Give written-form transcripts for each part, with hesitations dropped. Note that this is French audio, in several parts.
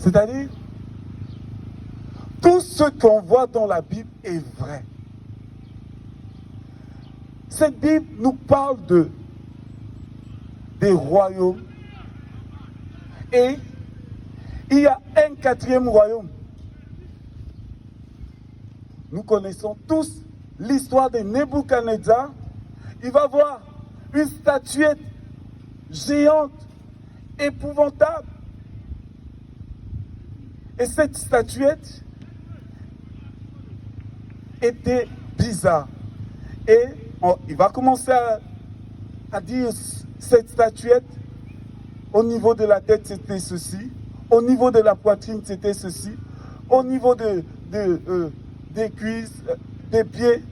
C'est-à-dire, tout ce qu'on voit dans la Bible est vrai. Cette Bible nous parle des royaumes. Et il y a un quatrième royaume. Nous connaissons tous l'histoire de Nebuchadnezzar. Il va voir une statuette géante, épouvantable. Et cette statuette était bizarre. Et il va commencer à dire cette statuette, au niveau de la tête c'était ceci, au niveau de la poitrine c'était ceci, au niveau des cuisses, des pieds.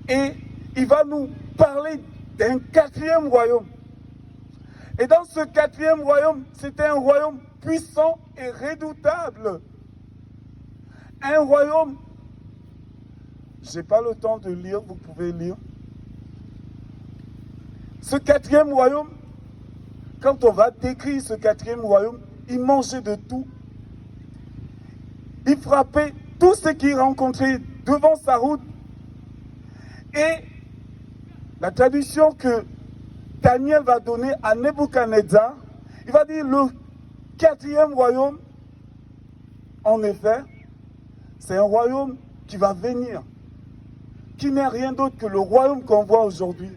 Et il va nous parler d'un quatrième royaume. Et dans ce quatrième royaume, c'était un royaume puissant et redoutable. Un royaume, je n'ai pas le temps de lire, vous pouvez lire. Ce quatrième royaume, quand on va décrire ce quatrième royaume, il mangeait de tout. Il frappait tout ce qu'il rencontrait devant sa route. Et la traduction que Daniel va donner à Nebuchadnezzar, il va dire le quatrième royaume, en effet, c'est un royaume qui va venir, qui n'est rien d'autre que le royaume qu'on voit aujourd'hui,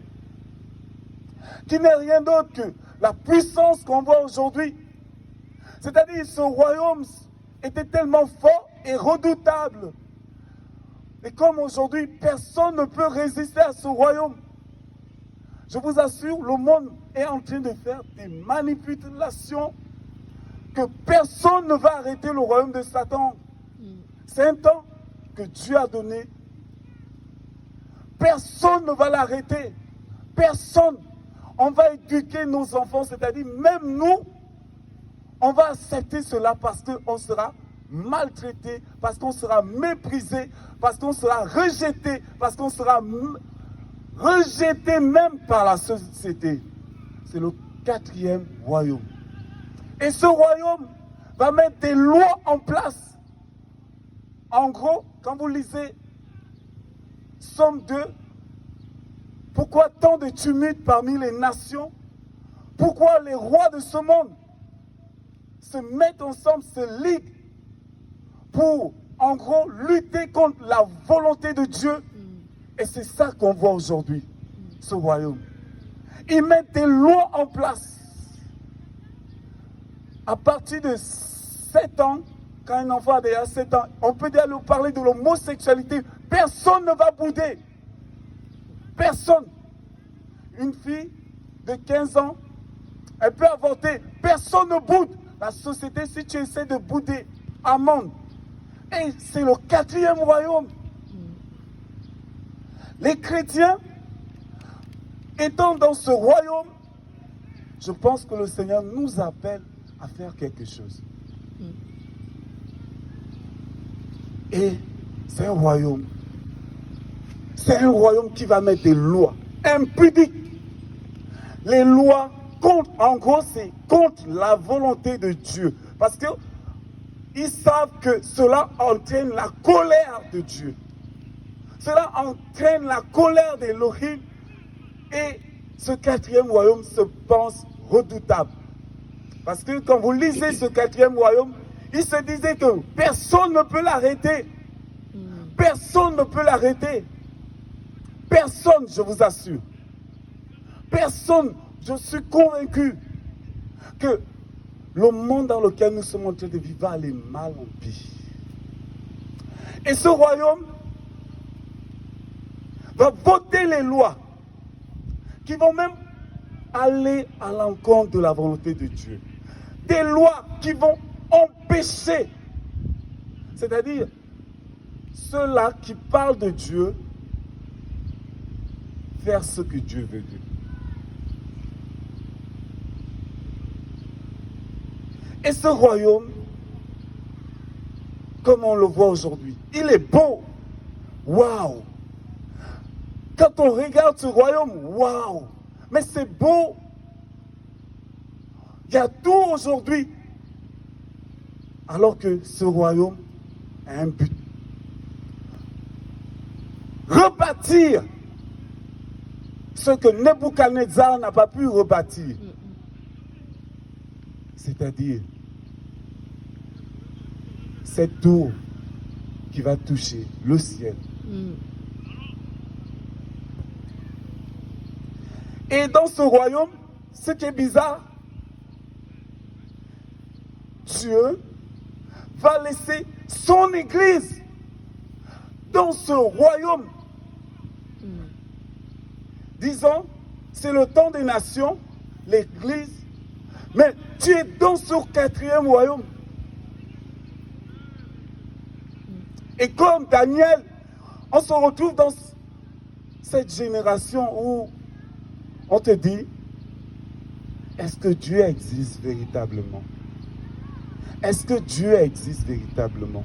qui n'est rien d'autre que la puissance qu'on voit aujourd'hui. C'est-à-dire ce royaume était tellement fort et redoutable. Et comme aujourd'hui, personne ne peut résister à ce royaume. Je vous assure, le monde est en train de faire des manipulations que personne ne va arrêter le royaume de Satan. C'est un temps que Dieu a donné. Personne ne va l'arrêter. Personne. On va éduquer nos enfants, c'est-à-dire même nous, on va accepter cela parce qu'on sera maltraité, parce qu'on sera méprisé, parce qu'on sera rejeté, parce qu'on sera rejeté même par la société. C'est le quatrième royaume. Et ce royaume va mettre des lois en place. En gros, quand vous lisez Somme 2, pourquoi tant de tumulte parmi les nations? Pourquoi les rois de ce monde se mettent ensemble, se liguent pour, en gros, lutter contre la volonté de Dieu? Et c'est ça qu'on voit aujourd'hui, ce royaume. Ils mettent des lois en place. À partir de 7 ans, quand un enfant a déjà 7 ans, on peut déjà lui parler de l'homosexualité. Personne ne va bouder. Personne. Une fille de 15 ans, elle peut avorter. Personne ne boude. La société, si tu essaies de bouder, amende. Et c'est le quatrième royaume. Les chrétiens, étant dans ce royaume, je pense que le Seigneur nous appelle à faire quelque chose. Et c'est un royaume. C'est un royaume qui va mettre des lois impudiques. Les lois contre, en gros, c'est contre la volonté de Dieu. Parce qu'ils savent que cela entraîne la colère de Dieu. Cela entraîne la colère d'Élohim. Et ce quatrième royaume se pense redoutable. Parce que quand vous lisez ce quatrième royaume, il se disait que personne ne peut l'arrêter. Personne ne peut l'arrêter. Personne, je vous assure. Personne, je suis convaincu que le monde dans lequel nous sommes en train de vivre va aller mal en pire. Et ce royaume va voter les lois qui vont même aller à l'encontre de la volonté de Dieu. Des lois qui vont empêcher, c'est-à-dire ceux-là qui parlent de Dieu, faire ce que Dieu veut dire. Et ce royaume, comme on le voit aujourd'hui, il est beau. Waouh! Quand on regarde ce royaume, waouh! Mais c'est beau. Il y a tout aujourd'hui. Alors que ce royaume a un but. Rebâtir ce que Nebuchadnezzar n'a pas pu rebâtir. C'est-à-dire cette tour qui va toucher le ciel. Et dans ce royaume, ce qui est bizarre, Dieu va laisser son église dans ce royaume. Disons, c'est le temps des nations, l'église, mais tu es dans ce quatrième royaume. Et comme Daniel, on se retrouve dans cette génération où on te dit, est-ce que Dieu existe véritablement? Est-ce que Dieu existe véritablement?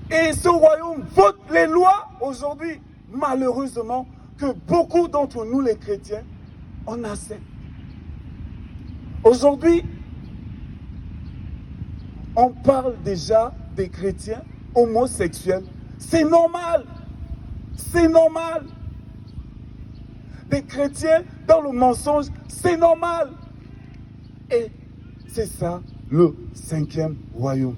Et ce royaume vote les lois aujourd'hui, malheureusement, que beaucoup d'entre nous, les chrétiens, on accepte. Aujourd'hui, on parle déjà des chrétiens homosexuels. C'est normal. C'est normal. Des chrétiens dans le mensonge, c'est normal. Et c'est ça le cinquième royaume.